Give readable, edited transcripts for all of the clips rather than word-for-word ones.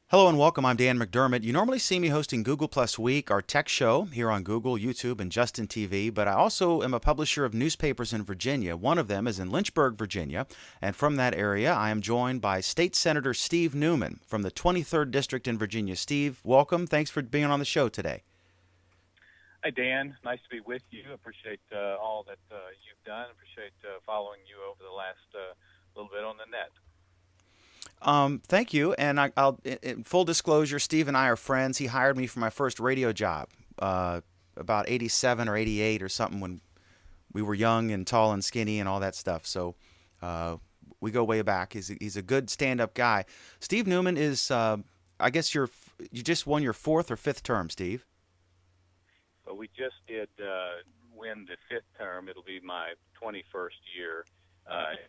Hello and welcome. I'm Dan McDermott. You normally see me hosting Google Plus Week, our tech show here on Google, YouTube, and Justin TV, but I also am a publisher of newspapers in Virginia. One of them is in Lynchburg, Virginia, and from that area I am joined by State Senator Steve Newman from the 23rd District in Virginia. Steve, welcome. Thanks for being on the show today. Hi, Dan. Nice to be with you. Appreciate all that you've done. Appreciate following you over the last little bit on the net. Thank you. And in full disclosure, Steve and I are friends. He hired me for my first radio job about 87 or 88 or something when we were young and tall and skinny and all that stuff. So we go way back. He's a good stand-up guy. Steve Newman is, I guess you just won your fourth or fifth term, Steve. But we just did win the fifth term. It'll be my 21st year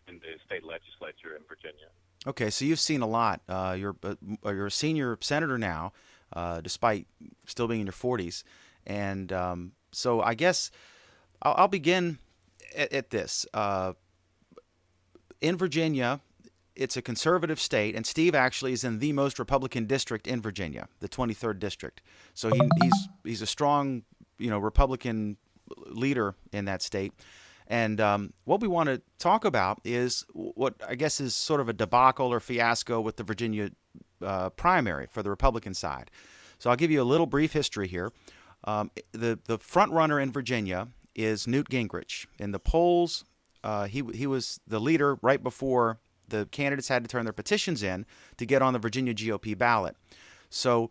in the state legislature in Virginia. Okay, so you've seen a lot. You're a senior senator now, despite still being in your 40s. And so I guess I'll begin at this. In Virginia, it's a conservative state, and Steve actually is in the most Republican district in Virginia, the 23rd district. So he's a strong, Republican leader in that state. And what we want to talk about is what I guess is sort of a debacle or fiasco with the Virginia primary for the Republican side. So I'll give you a little brief history here. The front runner in Virginia is Newt Gingrich. In the polls, he was the leader right before the candidates had to turn their petitions in to get on the Virginia GOP ballot. So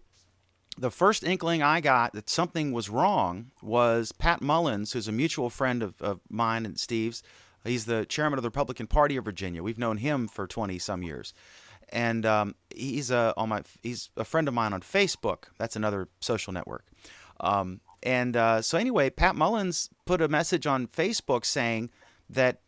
the first inkling I got that something was wrong was Pat Mullins, who's a mutual friend of mine and Steve's. He's the chairman of the Republican Party of Virginia. We've known him for 20-some years. And he's a friend of mine on Facebook. That's another social network. So anyway, Pat Mullins put a message on Facebook saying that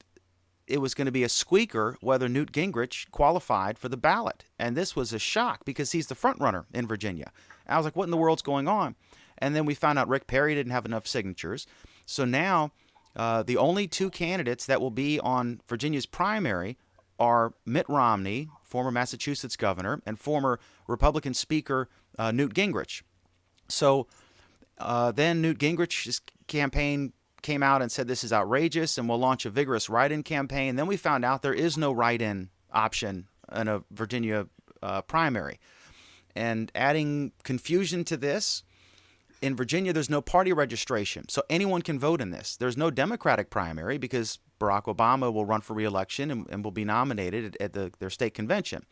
it was going to be a squeaker whether Newt Gingrich qualified for the ballot. And this was a shock because he's the front runner in Virginia. I was like, what in the world's going on? And then we found out Rick Perry didn't have enough signatures. So now the only two candidates that will be on Virginia's primary are Mitt Romney, former Massachusetts governor, and former Republican Speaker Newt Gingrich. So then Newt Gingrich's campaign came out and said this is outrageous and we'll launch a vigorous write-in campaign. Then we found out there is no write-in option in a Virginia primary. And adding confusion to this, in Virginia, there's no party registration, so anyone can vote in this. There's no Democratic primary because Barack Obama will run for re-election and will be nominated at their state convention.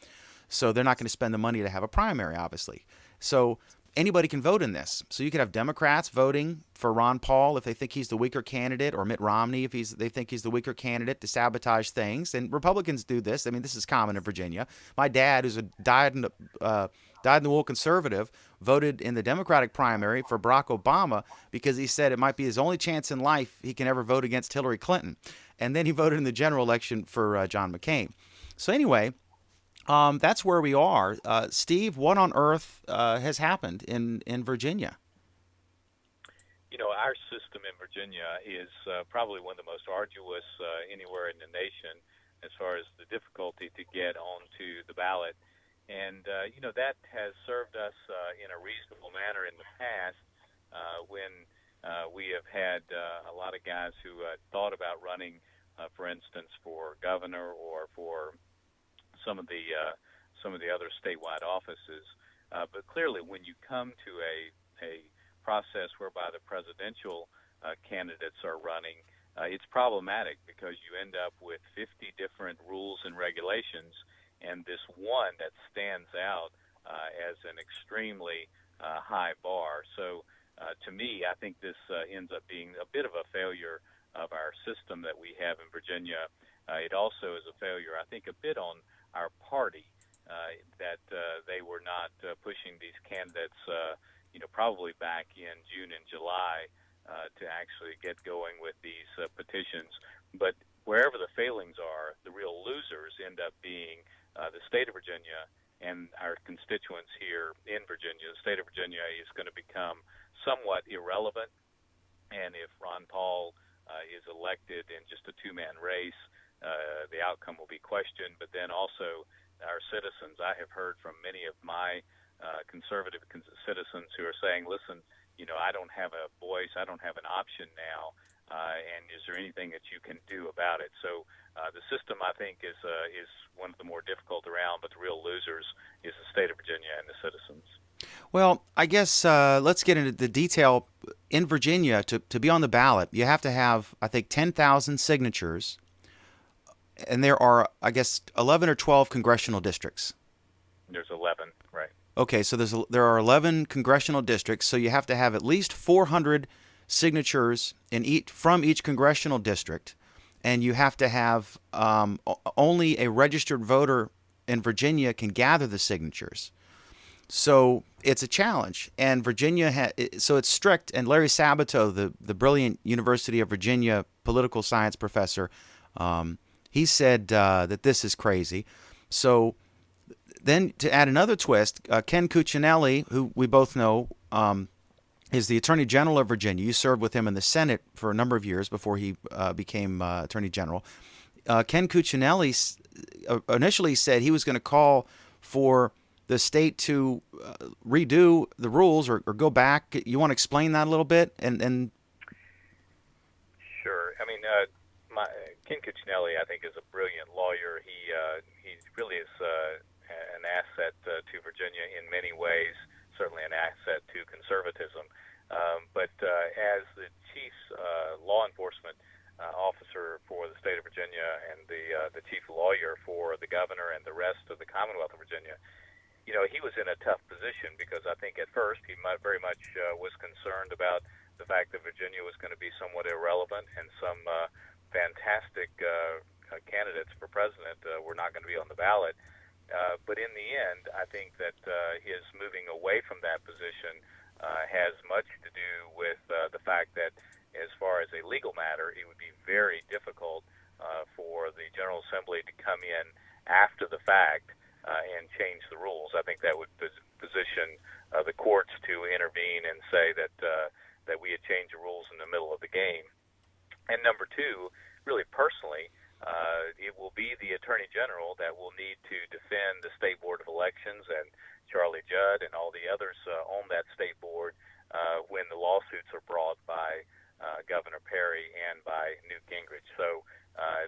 So they're not going to spend the money to have a primary, obviously. So anybody can vote in this. So you could have Democrats voting for Ron Paul if they think he's the weaker candidate, or Mitt Romney if they think he's the weaker candidate to sabotage things. And Republicans do this. I mean, this is common in Virginia. My dad, who's a dyed-in-the-wool conservative, voted in the Democratic primary for Barack Obama because he said it might be his only chance in life he can ever vote against Hillary Clinton. And then he voted in the general election for John McCain. So anyway, that's where we are. Steve, what on earth has happened in Virginia? Our system in Virginia is probably one of the most arduous anywhere in the nation as far as the difficulty to get onto the ballot. And, that has served us in a reasonable manner in the past when we have had a lot of guys who thought about running, for instance, for governor or for some of the other statewide offices. But clearly, when you come to a process whereby the presidential candidates are running, it's problematic because you end up with 50 different rules and regulations, and this one that stands out as an extremely high bar. So to me, I think this ends up being a bit of a failure of our system that we have in Virginia. It also is a failure, I think, a bit on our party that they were not pushing these candidates, probably back in June and July to actually get going with these petitions. But wherever the failings are, the real losers end up being the state of Virginia and our constituents here in Virginia. The state of Virginia is going to become somewhat irrelevant, and if Ron Paul is elected in just a two-man race, the outcome will be questioned. But then also our citizens, I have heard from many of my conservative citizens who are saying, listen, I don't have a voice, I don't have an option now, and is there anything that you can do about it? So the system, I think, is one of the more difficult around, but the real losers is the state of Virginia and the citizens. Well, I guess let's get into the detail. In Virginia, to be on the ballot, you have to have, I think, 10,000 signatures, and there are, I guess, 11 or 12 congressional districts. There's 11, right? Okay, so there are 11 congressional districts, so you have to have at least 400 signatures from each congressional district, and you have to have only a registered voter in Virginia can gather the signatures. So it's a challenge, and Virginia so it's strict. And Larry Sabato, the brilliant University of Virginia political science professor, he said that this is crazy. So then, to add another twist, Ken Cuccinelli, who we both know, is the Attorney General of Virginia. You served with him in the Senate for a number of years before he became Attorney General. Ken Cuccinelli initially said he was going to call for the state to redo the rules or go back. You want to explain that a little bit? And Sure. I mean, Ken Cuccinelli, I think, is a brilliant lawyer. He really is an asset to Virginia in many ways, certainly an asset to conservatism. But as the chief law enforcement officer for the state of Virginia and the chief lawyer for the governor and the rest of the Commonwealth of Virginia, he was in a tough position because I think at first he very much was concerned about the fact that Virginia was going to be somewhat irrelevant and some fantastic candidates for president were not going to be on the ballot. But in the end, I think that his moving away from that position has much to do with the fact that as far as a legal matter, it would be very difficult for the General Assembly to come in after the fact and change the rules. I think that would position the courts to intervene and say that we had changed the rules in the middle of the game. And number two, really personally, it will be the Attorney General that will need to defend the State Board of Elections and Charlie Judd and all the others on that state board when the lawsuits are brought by Governor Perry and by Newt Gingrich. So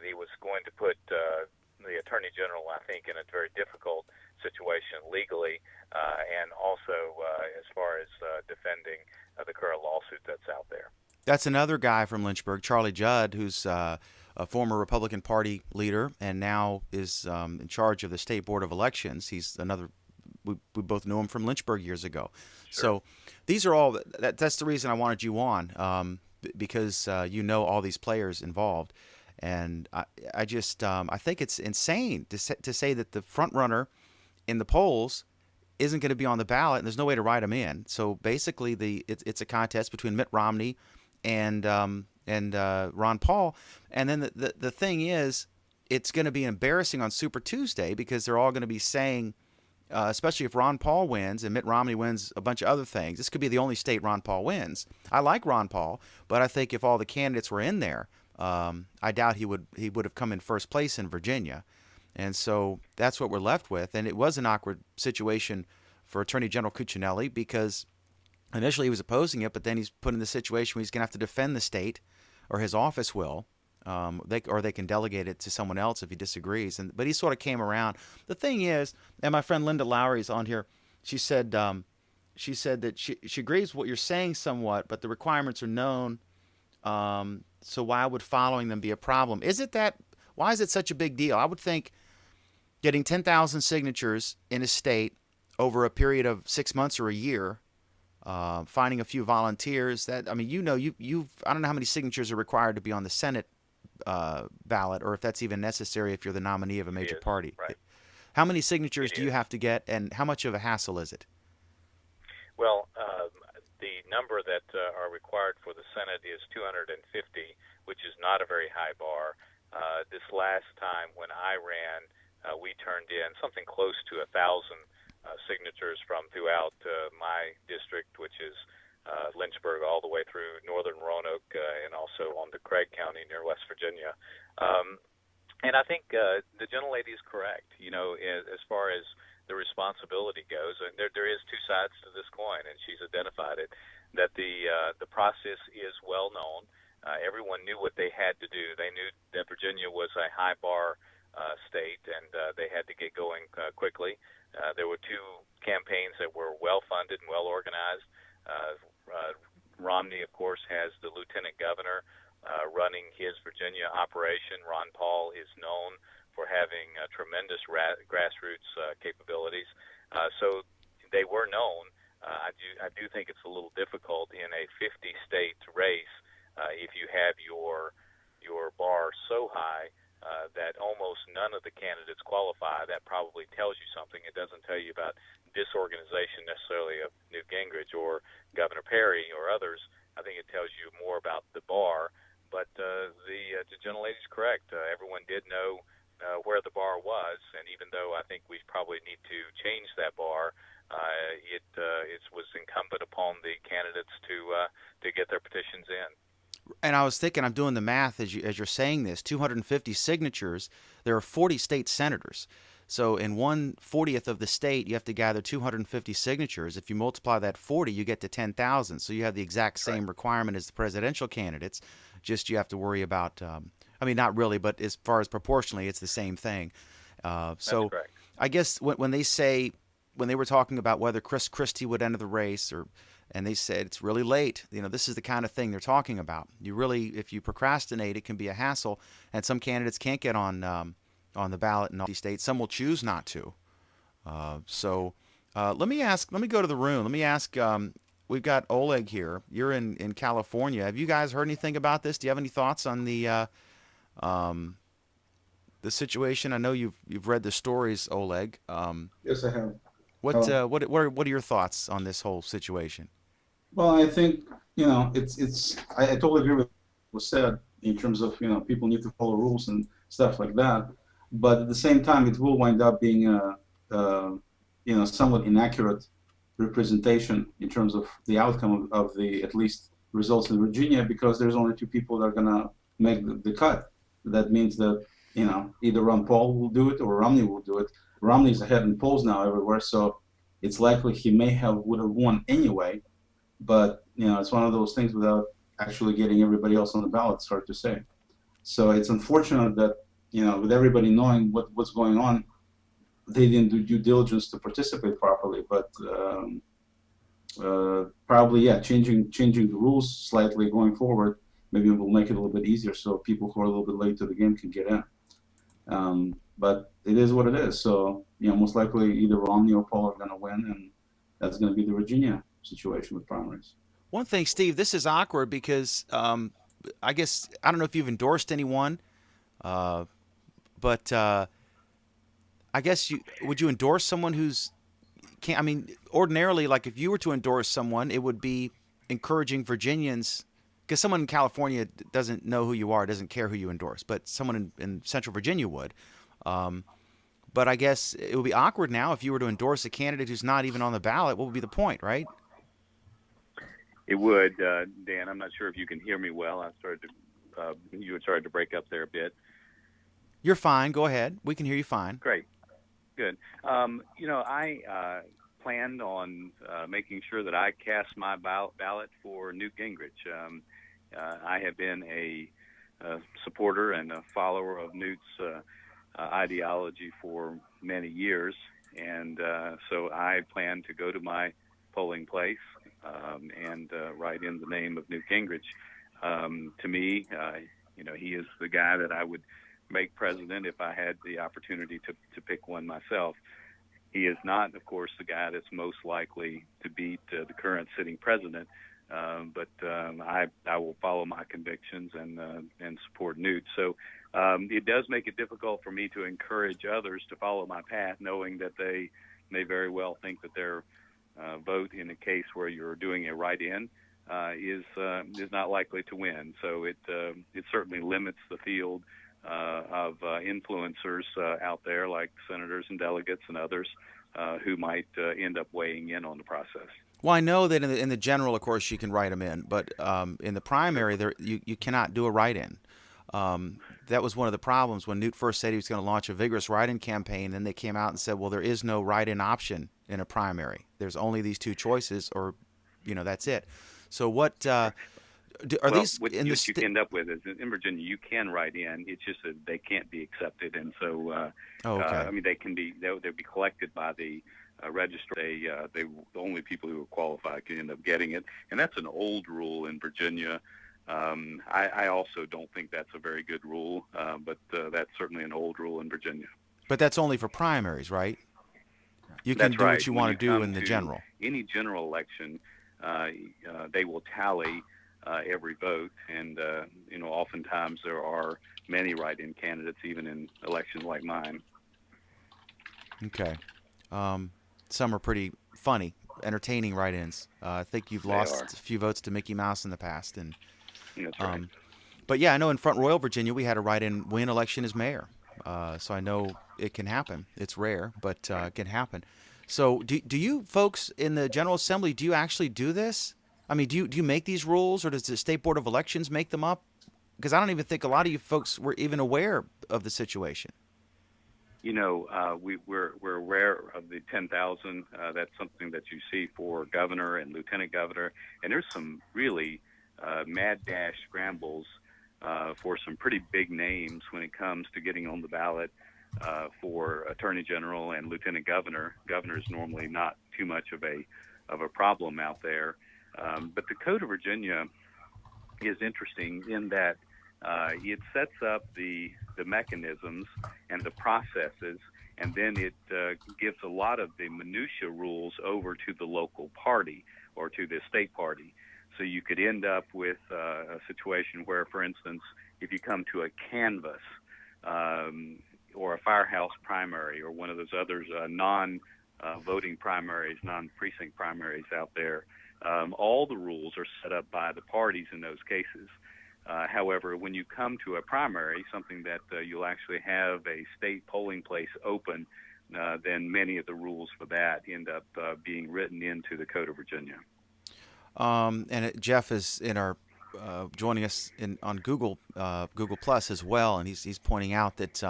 he was going to put the Attorney General, I think, in a very difficult situation legally and also as far as defending the current lawsuit that's out there. that's another guy from Lynchburg, Charlie Judd, who's a former Republican Party leader and now is in charge of the State Board of Elections. He's another. We both knew him from Lynchburg years ago. Sure. So these are all. That's the reason I wanted you on because you know all these players involved. And I just I think it's insane to say that the front runner in the polls isn't going to be on the ballot, and there's no way to write him in. So basically, it's a contest between Mitt Romney and Ron Paul. And then the thing is, it's going to be embarrassing on Super Tuesday because they're all going to be saying, especially if Ron Paul wins and Mitt Romney wins a bunch of other things. This could be the only state Ron Paul wins. I like Ron Paul, but I think if all the candidates were in there, I doubt he would have come in first place in Virginia. And so that's what we're left with. And it was an awkward situation for Attorney General Cuccinelli because initially he was opposing it, but then he's put in the situation where he's going to have to defend the state, or his office will. They can delegate it to someone else if he disagrees. But he sort of came around. The thing is, and my friend Linda Lowry's on here, she said that she agrees with what you're saying somewhat, but the requirements are known. So why would following them be a problem? Why is it such a big deal? I would think getting 10,000 signatures in a state over a period of 6 months or a year, finding a few volunteers. I don't know how many signatures are required to be on the Senate ballot, or if that's even necessary if you're the nominee of a major party. Right. How many signatures do you have to get, and how much of a hassle is it? Well, the number that are required for the Senate is 250, which is not a very high bar. This last time when I ran, we turned in something close to 1,000 signatures from throughout my district, which is Lynchburg all the way through northern Roanoke and also on to Craig County near West Virginia. And I think the gentlelady is correct. As far as the responsibility goes. And there is two sides to this coin, and she's identified it. That the process is well known. Everyone knew what they had to do. They knew that Virginia was a high bar state, and they had to get going quickly. There were two campaigns that were well funded and well organized. Romney, of course, has the lieutenant governor running his Virginia operation. Ron Paul is known for having tremendous grassroots capabilities. So they were known. I do think it's a little difficult in a 50-state race if you have your bar so high that almost none of the candidates qualify. That probably tells you something. It doesn't tell you about disorganization necessarily of Newt Gingrich or Governor Perry or others. I think it tells you more about the bar. But the gentlelady's correct. Everyone did know where the bar was, and even though I think we probably need to change that bar, it was incumbent upon the candidates to get their petitions in. And I was thinking, I'm doing the math as you're saying this, 250 signatures, there are 40 state senators. So in 1/40th of the state, you have to gather 250 signatures. If you multiply that 40, you get to 10,000. So you have the exact same requirement as the presidential candidates, just you have to worry about, I mean, not really, but as far as proportionally, it's the same thing. So correct. I guess when they were talking about whether Chris Christie would enter the race, and they said it's really late. This is the kind of thing they're talking about. You really, if you procrastinate, it can be a hassle, and some candidates can't get on the ballot in all these states. Some will choose not to. So let me go to the room. Let me ask. We've got Oleg here. You're in California. Have you guys heard anything about this? Do you have any thoughts on the situation? I know you've read the stories, Oleg. Yes, I have. What are your thoughts on this whole situation? Well, I think, I totally agree with what was said in terms of, people need to follow rules and stuff like that. But at the same time, it will wind up being a somewhat inaccurate representation in terms of the outcome of the, at least, results in Virginia, because there's only two people that are going to make the cut. That means that, either Ron Paul will do it or Romney will do it. Romney's ahead in polls now everywhere, so it's likely he would have won anyway. But it's one of those things without actually getting everybody else on the ballot. It's hard to say. So it's unfortunate that with everybody knowing what's going on, they didn't do due diligence to participate properly. But probably, changing the rules slightly going forward, maybe we'll make it a little bit easier so people who are a little bit late to the game can get in. But it is what it is. So most likely either Romney or Paul are going to win, and that's going to be the Virginia situation with primaries. One thing, Steve, this is awkward because I guess I don't know if you've endorsed anyone, but I guess would you endorse someone who's can't? I mean, ordinarily, like if you were to endorse someone, it would be encouraging Virginians, because someone in California doesn't know who you are, doesn't care who you endorse, but someone in Central Virginia would. But I guess it would be awkward now if you were to endorse a candidate who's not even on the ballot. What would be the point, right? It would, Dan. I'm not sure if you can hear me well. You had started to break up there a bit. You're fine. Go ahead. We can hear you fine. Great. Good. I planned on making sure that I cast my ballot for Newt Gingrich. I have been a supporter and a follower of Newt's ideology for many years, and so I plan to go to my polling place and write in the name of Newt Gingrich. To me, he is the guy that I would make president if I had the opportunity to pick one myself. He is not, of course, the guy that's most likely to beat the current sitting president, but I will follow my convictions and support Newt. So it does make it difficult for me to encourage others to follow my path, knowing that they may very well think that their vote in a case where you're doing a write-in is not likely to win. So it certainly limits the field of influencers out there, like senators and delegates and others who might end up weighing in on the process. Well, I know that in the general, of course, you can write them in, but in the primary, you cannot do a write-in. That was one of the problems when Newt first said he was going to launch a vigorous write-in campaign. Then they came out and said, well, there is no write-in option in a primary. There's only these two choices, or, that's it. So what are these what in you end up with is in Virginia you can write in. It's just that they can't be accepted, and so Oh, okay. I mean they'll be collected by the register. The only people who are qualified can end up getting it, and that's an old rule in Virginia. I also don't think that's a very good rule, but that's certainly an old rule in Virginia. But that's only for primaries, right? You can That's do right. what you When want you to do come in the to general. any general election, they will tally every vote, and oftentimes there are many write-in candidates, even in elections like mine. Okay. Some are pretty funny, entertaining write-ins. I think you've They lost are. a few votes to Mickey Mouse in the past, and That's right. but yeah, I know in Front Royal, Virginia, we had a write-in win election as mayor. So I know it can happen. It's rare, but it can happen. So do you folks in the General Assembly, do you actually do this? I mean, do you make these rules, or does the State Board of Elections make them up? Because I don't even think a lot of you folks were even aware of the situation. We're aware of the 10,000. That's something that you see for governor and lieutenant governor, and there's some really mad dash scrambles for some pretty big names when it comes to getting on the ballot for attorney general and lieutenant governor. Governor is normally not too much of a problem out there, but the Code of Virginia is interesting in that it sets up the mechanisms and the processes, and then it gives a lot of the minutia rules over to the local party or to the state party. So you could end up with a situation where, for instance, if you come to a canvass or a firehouse primary or one of those others non-voting primaries, non-precinct primaries out there, all the rules are set up by the parties in those cases. However, when you come to a primary, something that you'll actually have a state polling place open, then many of the rules for that end up being written into the Code of Virginia. Jeff is in our joining us on Google Plus as well, and he's pointing out that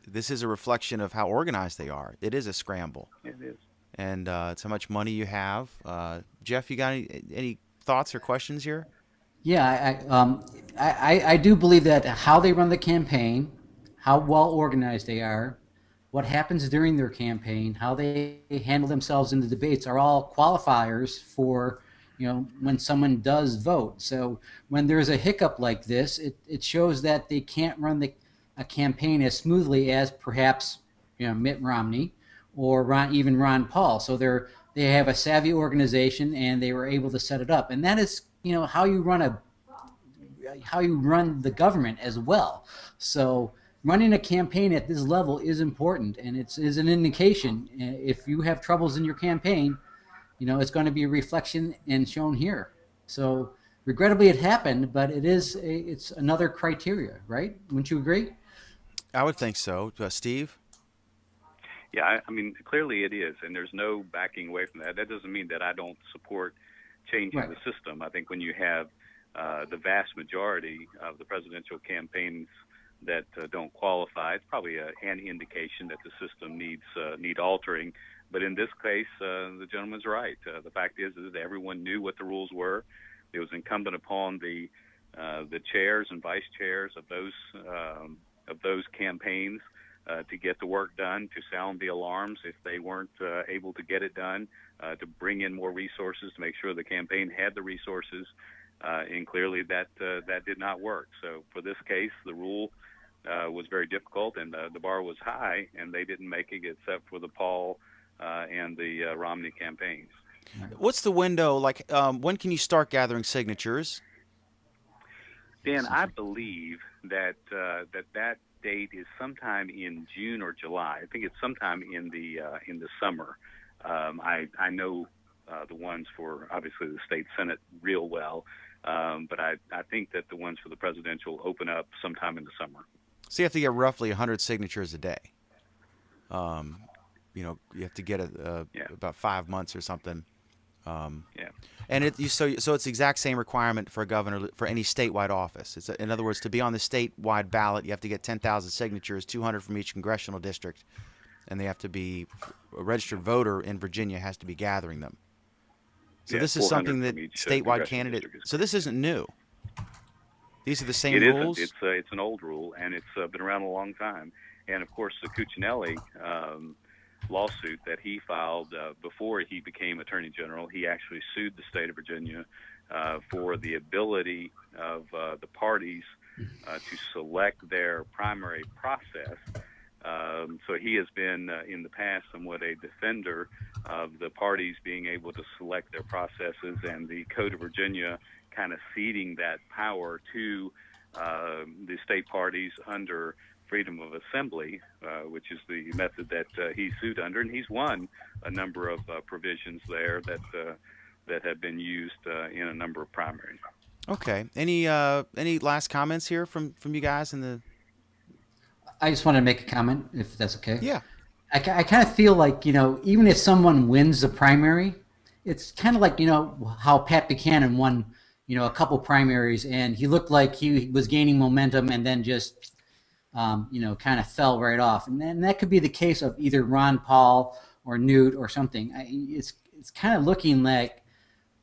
this is a reflection of how organized they are. It is a scramble. It is. And it's how much money you have. Jeff, you got any thoughts or questions here? Yeah, I do believe that how they run the campaign, how well organized they are, what happens during their campaign, how they handle themselves in the debates are all qualifiers for, when someone does vote. So when there's a hiccup like this, it shows that they can't run a campaign as smoothly as perhaps Mitt Romney or even Ron Paul. So they have a savvy organization and they were able to set it up, and that is how you run the government as well. So running a campaign at this level is important, and it is an indication. If you have troubles in your campaign, it's going to be a reflection and shown here. So regrettably it happened, but it's another criteria, right? Wouldn't you agree? I would think so. Steve? Yeah, I mean, clearly it is, and there's no backing away from that. That doesn't mean that I don't support changing Right. the system. I think when you have the vast majority of the presidential campaigns that don't qualify, it's probably an indication that the system need altering. But in this case, the gentleman's right. The fact is that everyone knew what the rules were. It was incumbent upon the chairs and vice chairs of those campaigns to get the work done, to sound the alarms if they weren't able to get it done, to bring in more resources, to make sure the campaign had the resources, and clearly that did not work. So for this case, the rule was very difficult, and the bar was high, and they didn't make it except for the Paul and the Romney campaigns. What's the window like? When can you start gathering signatures? Dan, I believe that that date is sometime in June or July. I think it's sometime in the summer. I know the ones for obviously the state senate real well, but I think that the ones for the presidential open up sometime in the summer. So you have to get roughly 100 signatures a day. You have to get Yeah. about 5 months or something. Yeah. And so it's the exact same requirement for a governor for any statewide office. In other words, to be on the statewide ballot, you have to get 10,000 signatures, 200 from each congressional district, and they have to be a registered voter in Virginia has to be gathering them. So Yeah, this is 400 something that from each statewide congressional candidate. district is So this isn't new. These are the same It rules. isn't. It's an old rule, and it's been around a long time. And of course, the Cuccinelli lawsuit that he filed before he became Attorney General, he actually sued the state of Virginia for the ability of the parties to select their primary process. So he has been in the past somewhat a defender of the parties being able to select their processes, and the Code of Virginia kind of ceding that power to the state parties under freedom of assembly, which is the method that he sued under, and he's won a number of provisions there that have been used in a number of primaries. Okay. Any last comments here from you guys in the? I just want to make a comment, if that's okay. Yeah. I kind of feel like, even if someone wins the primary, it's kind of like, how Pat Buchanan won, a couple primaries, and he looked like he was gaining momentum and then just, kind of fell right off. And then that could be the case of either Ron Paul or Newt or something. It's kind of looking like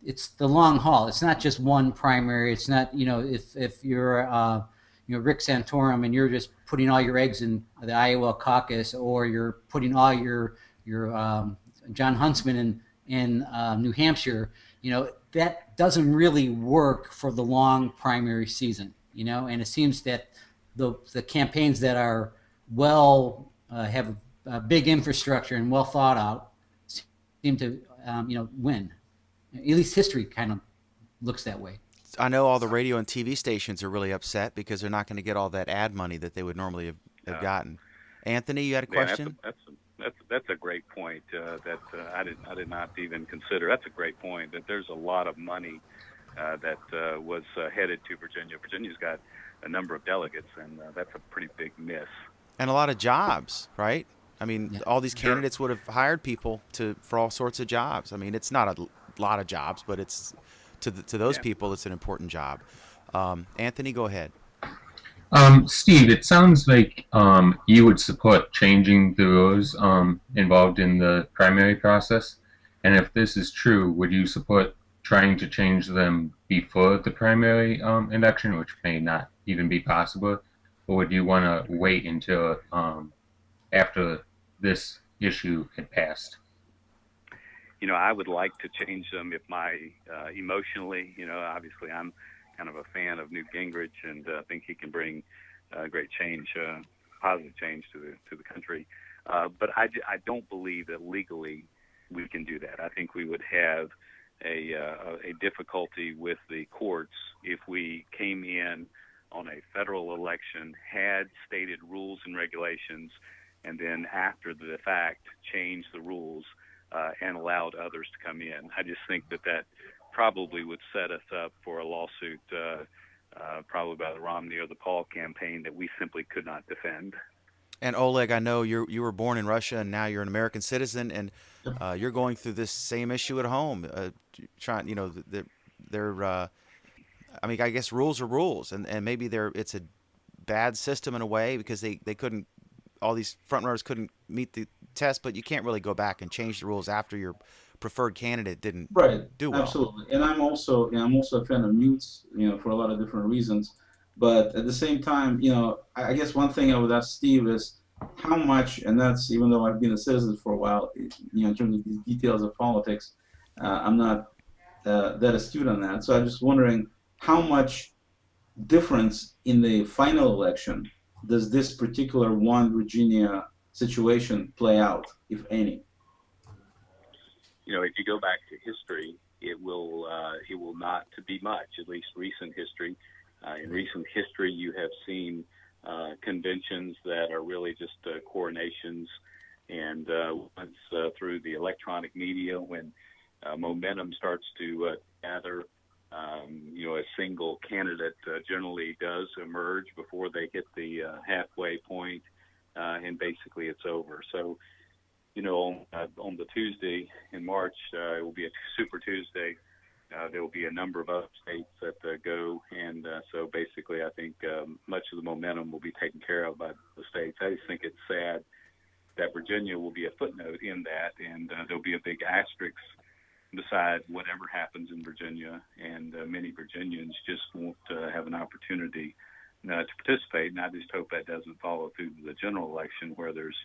it's the long haul. It's not just one primary. It's not, if you're, Rick Santorum and you're just putting all your eggs in the Iowa caucus, or you're putting all your John Huntsman in New Hampshire, that doesn't really work for the long primary season, and it seems that the campaigns that are have a big infrastructure and well thought out seem to, win. At least history kind of looks that way. I know all the radio and TV stations are really upset because they're not going to get all that ad money that they would normally have gotten. Anthony, you had a question? That's a great point that I did not even consider. That's a great point, that there's a lot of money that was headed to Virginia. Virginia's got a number of delegates, and that's a pretty big miss. And a lot of jobs, right? I mean, Yeah. all these candidates would have hired people for all sorts of jobs. I mean, it's not a lot of jobs, but it's to those people, it's an important job. Anthony, go ahead. Steve, it sounds like you would support changing the rules involved in the primary process. And if this is true, would you support trying to change them before the primary election, which may not even be possible? Or would you want to wait until after this issue had passed? I would like to change them if emotionally, obviously I'm kind of a fan of Newt Gingrich, and I think he can bring great change, positive change to the country. But I don't believe that legally we can do that. I think we would have a difficulty with the courts if we came in on a federal election, had stated rules and regulations, and then after the fact changed the rules and allowed others to come in. I just think that probably would set us up for a lawsuit probably by the Romney or the Paul campaign that we simply could not defend. And Oleg, I know you were born in Russia and now you're an American citizen, and you're going through this same issue at home. I mean, I guess rules are rules, and maybe it's a bad system in a way because they couldn't, all these front runners couldn't meet the test, but you can't really go back and change the rules after your preferred candidate didn't do well. Absolutely. And I'm also a fan of Newt's, for a lot of different reasons. But at the same time, I guess one thing I would ask Steve is how much, and that's even though I've been a citizen for a while, in terms of the details of politics, I'm not that astute on that. So I'm just wondering how much difference in the final election does this particular one Virginia situation play out, if any? If you go back to history, it will not be much, at least recent history. In recent history, you have seen conventions that are really just coronations, and once through the electronic media, when momentum starts to gather, a single candidate generally does emerge before they hit the halfway point, and basically it's over. So, on the Tuesday in March, it will be a Super Tuesday. there will be a number of other states that go, and so basically I think much of the momentum will be taken care of by the states. I just think it's sad that Virginia will be a footnote in that, and there'll be a big asterisk beside whatever happens in Virginia, and many Virginians just won't have an opportunity to participate, and I just hope that doesn't follow through to the general election where there's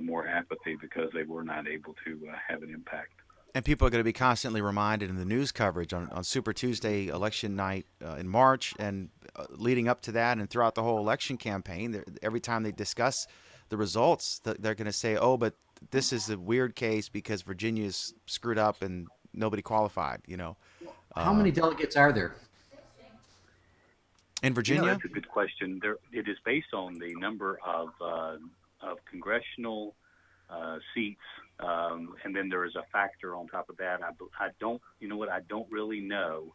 more apathy because they were not able to have an impact. And people are going to be constantly reminded in the news coverage on Super Tuesday election night in March and leading up to that and throughout the whole election campaign. Every time they discuss the results, they're going to say, oh, but this is a weird case because Virginia's screwed up and nobody qualified, you know. How many delegates are there? In Virginia? That's a good question. It is based on the number of congressional seats, and then there is a factor on top of that. I don't really know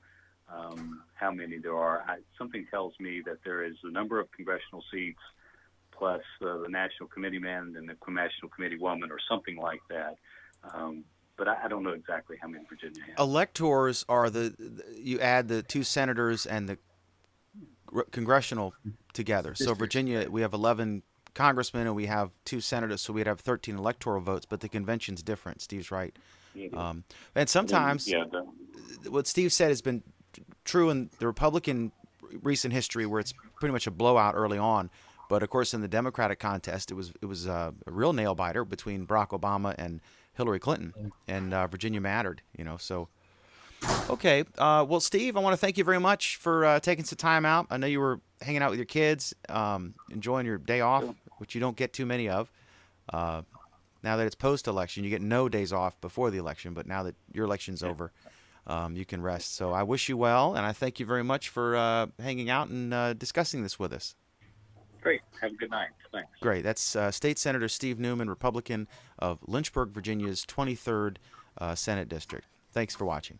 how many there are. Something tells me that there is a number of congressional seats plus the national committee man and the national committee woman or something like that. But I don't know exactly how many Virginia has. Electors are you add the 2 senators and the congressional together. So Virginia, we have 11 congressmen and we have 2 senators, so we'd have 13 electoral votes, but the convention's different. Steve's right. And sometimes what Steve said has been true in the Republican recent history where it's pretty much a blowout early on. But of course, in the Democratic contest, it was a real nail biter between Barack Obama and Hillary Clinton, and Virginia mattered, you know. So, okay. Well, Steve, I want to thank you very much for taking some time out. I know you were hanging out with your kids, enjoying your day off, which you don't get too many of. Now that it's post-election, you get no days off before the election, but now that your election's over, you can rest. So I wish you well, and I thank you very much for hanging out and discussing this with us. Great. Have a good night. Thanks. Great. That's State Senator Steve Newman, Republican of Lynchburg, Virginia's 23rd Senate District. Thanks for watching.